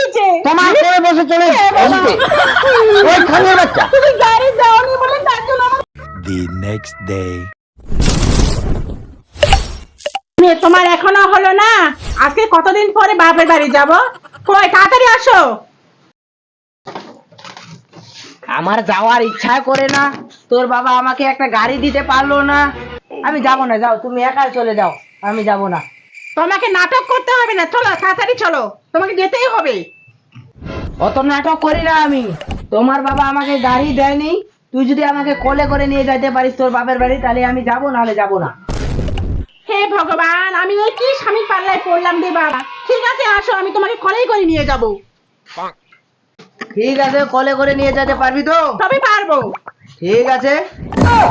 দিয়েছে। তোমার করে বসে চলে এসেছে ওই খানের বাচ্চা। তুমি গাড়ি দাওনি বলে তার জন্য The next day. তোমার এখনো হলো না? আজকে কতদিন পরে বাপের বাড়ি যাব? কই তাড়াতাড়ি আসো। আমার যাওয়ার ইচ্ছা করে না, তোর বাবা আমাকে একটা গাড়ি দিতে পারলো না। আমি যাব না, যাও তুমি একাই চলে যাও, আমি যাব না। তোমাকে নাটক করতে হবে না, চলো তাড়াতাড়ি চলো, তোমাকে যেতেই হবে। অত নাটক করি না আমি। তোমার বাবা আমাকে গাড়ি দেয়নি, তুই যদি আমাকে কোলে করে নিয়ে যাইতে পারিস তোর বাপের বাড়ি তাহলে আমি যাব, নাহলে যাব না। হে ভগবান, আমি ওই কি স্বামী পাল্লায় পড়লাম রে বাবা। ঠিক আছে আসো, আমি তোমাকে কলেই করে নিয়ে যাব। ঠিক আছে, কোলে করে নিয়ে যেতে পারবি তো? তবে পারবো। ঠিক আছে,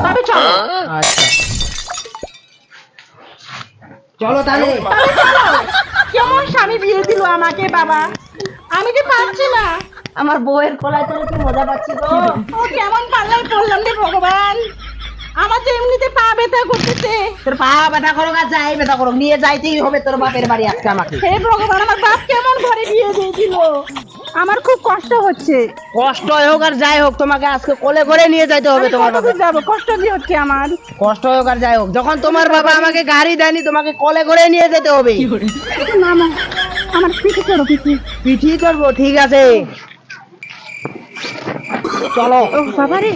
তবে চলো। আচ্ছা চলো তাহলে। তবে চলো। কেমন স্বামী বিয়ে দিল আমাকে বাবা, আমি যে পারছি না। আমার বউয়ের কোলায় চলে কি মজা পাচ্ছি তো। ও কেমন পাল্লায় পড়লাম রে ভগবান, আমার যে এমনিতে পা ব্যথা করতেছে। তোর পা ব্যথা করুক আর যাই ব্যথা করুক, নিয়ে যাইতেই হবে তোর বাপের বাড়ি আজকে আমাকে। হে ভগবান, আমার বাপ কেমন ঘরে বিয়ে দিয়ে দিল, আমার খুব কষ্ট হচ্ছে। কষ্ট হোক আর যাই হোক তোমাকে আজকে কোলে করে নিয়ে যাইতে হবে তোমার বাবা। যাবো, কষ্ট দিয়ে হচ্ছে আমার। কষ্ট হোক আর যাই হোক, যখন তোমার বাবা আমাকে গাড়ি দেয়নি তোমাকে কোলে করে নিয়ে যেতে হবে। না না, আমার পিঠে চড়ো, পিঠে। পিঠি করবো, ঠিক আছে চলো। ও বাবা রে,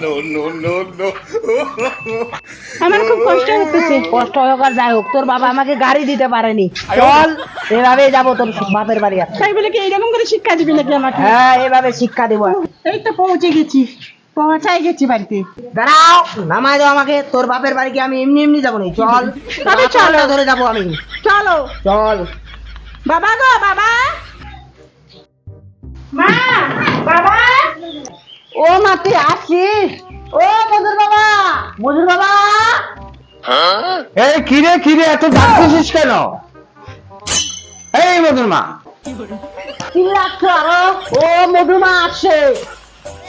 আমার খুব কষ্ট হচ্ছে। কষ্ট হোক আর যাই হোক, তোর বাবা আমাকে গাড়ি দিতে পারেনি, চল এভাবে যাবো তোর বাপের বাড়ি আজকে। তাই বলে কি এইরকম করে শিক্ষা দিবি নাকি আমাকে? হ্যাঁ এভাবে শিক্ষা দিব। এই তো পৌঁছে গেছি, পৌঁছাই গেছি বাড়িতে। দাঁড়াও, নামাই দাও আমাকে, তোর বাপের বাড়ি কি আমি এমনি এমনি যাবো না, চল তবে চলো। ধরে যাবো আমি, চলো। চল। বাবা গো বাবা, মা, বাবা। ও মা তুই আসিস? ও মধুর বাবা, মধুর বাবা। এই কিরে কিরে এত ডাকতেছিস কেন? এই মধুর মা। কি রাখছো আরো? ও মধুর মা আসছে।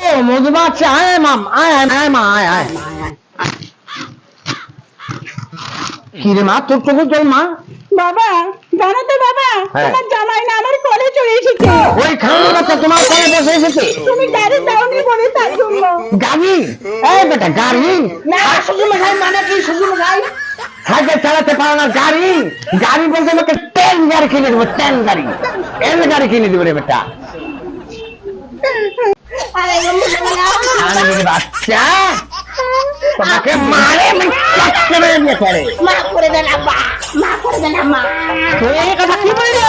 ও মধুর মা আছে, আয় মাম, আয় আয় আয় মা, আয় আয়। কিরে মা, তোর চোখে জল মা? বাবা জানো তো বাবা, হ্যাঁ। তোমার জামাই না আমার কোলে চলে এসেছে। ওই খানের বাচ্চা তোমার কোলে বসে এসেছে? তুমি গাড়ি দাওনি বলে তার জন্য। গাড়ি? এই বেটা গাড়ি না শ্বশুর মশাই, মানে কি শ্বশুর মশাই? সাইকেল চালাতে পারো না, গাড়ি? গাড়ি বলতে আমাকে ট্রেন গাড়ি কিনে দেবো, ট্রেন গাড়ি, ট্রেন গাড়ি কিনে দেবো রে বেটা। আরে বাচ্চা, তোমাকে মারে আমি চাকরি মেরে নিয়ে চলে। মা করে দেন আব্বা, মা করে দেন আম্মা। তুই এই কথা কি বললি?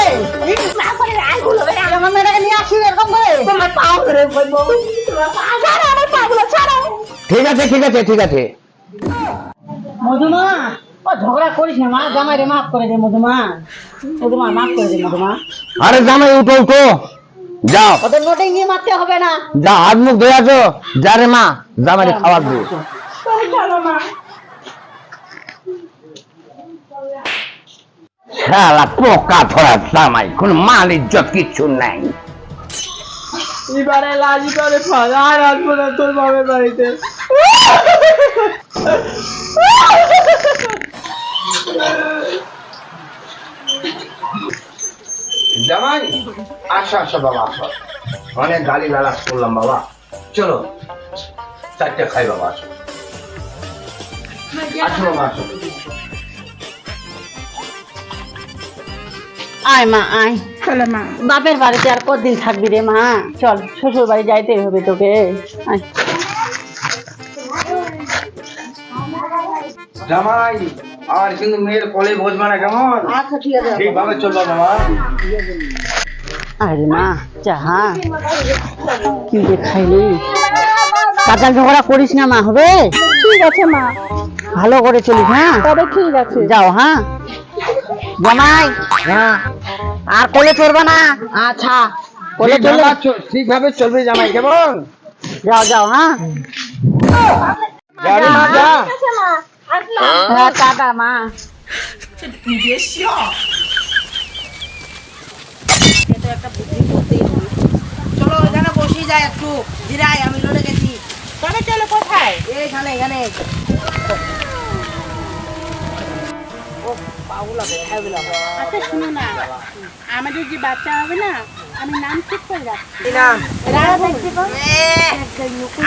মা করে দেন, আঙ্গুল হবে না, আমার মেয়েটাকে নিয়ে আসি এরকম করে। তোমার পাও ধরে বলবো, তোমার পা ছাড়ো আমার পাগুলো, ছাড়ো। ঠিক আছে ঠিক আছে ঠিক আছে। মধুমা, ও ঝগড়া করিস না মা, জামাই রে মাফ করে দে মধুমা, মধুমা মাফ করে দে মধুমা। আরে জামাই উঠো উঠো, যাও ওদের নোটিং নিয়ে মারতে হবে না। যা, হাত মুখ ধুয়ে আসো। যা রে মা, জামাই খাবার দে। তুমি চলো মা। শালা পোকা ধরা জামাই, কোন মান ইজ্জত কিচ্ছু নাই। এবারে লাজি করে ফলা আর আসবো না তোর বাবার বাড়িতে। জামাই আসো আসো বাবা, আসো। অনেক গালি লালাস করলাম বাবা, চলো চারটে খাই বাবা, আসো আসো বাবা আসো। আয় মা আয়, চলো মা। বাপের বাড়িতে আর কতদিন থাকবি রে মা, চল শ্বশুর বাড়ি যাইতেই হবে তোকে। আয়। জামাই আর কিন্তু মেয়ের কোলে বসবে না, কেমন? আচ্ছা ঠিক আছে। ঠিকভাবে চলবা বাবা। আরে মা চাহা কি যে খাইলি, কাঁচা ঝগড়া করিস না মা, হবে? ঠিক আছে মা, ভালো করে চলিস, হ্যাঁ? তবে ঠিক আছে। যাও, হ্যাঁ জামাই, হ্যাঁ আর কোলে চড়বা না। আচ্ছা কোলে চলে ঠিকভাবে চলবে জামাই, কেমন? যাও যাও, হ্যাঁ গাড়ি মা যা। ঠিক আছে মা, আসলাম। হ্যাঁ টাটা মা। চলো এখানে বসি যায় একটু জিরাই, আমি লড়ে গেছি। তবে চলো কোথায়? এইখানে এখানে। ও পাগুলা কোথায় গেল? আচ্ছা শুনো না, আমাদের যে বাচ্চা হবে না, আমি নাম ঠিক করে রাখছি। কি নাম? রাহুল।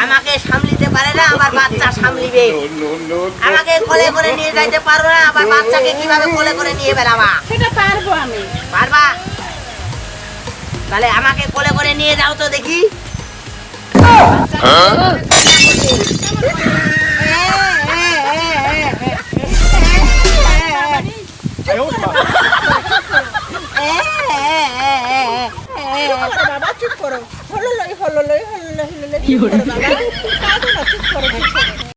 আমাকে সামলিতে পারে না, আবার বাচ্চা সামলিবে। আমাকে কোলে করে নিয়ে যাইতে পারো না, আবার বাচ্চাকে কিভাবে কোলে করে নিয়ে বেড়াবা? সেটা পারবো আমি। পারবা? তাহলে আমাকে কোলে করে নিয়ে যাও তো দেখি। বাবা চুপ করো। হলো লই হলো লই হলো লই হলো লই। কি করে বাবা?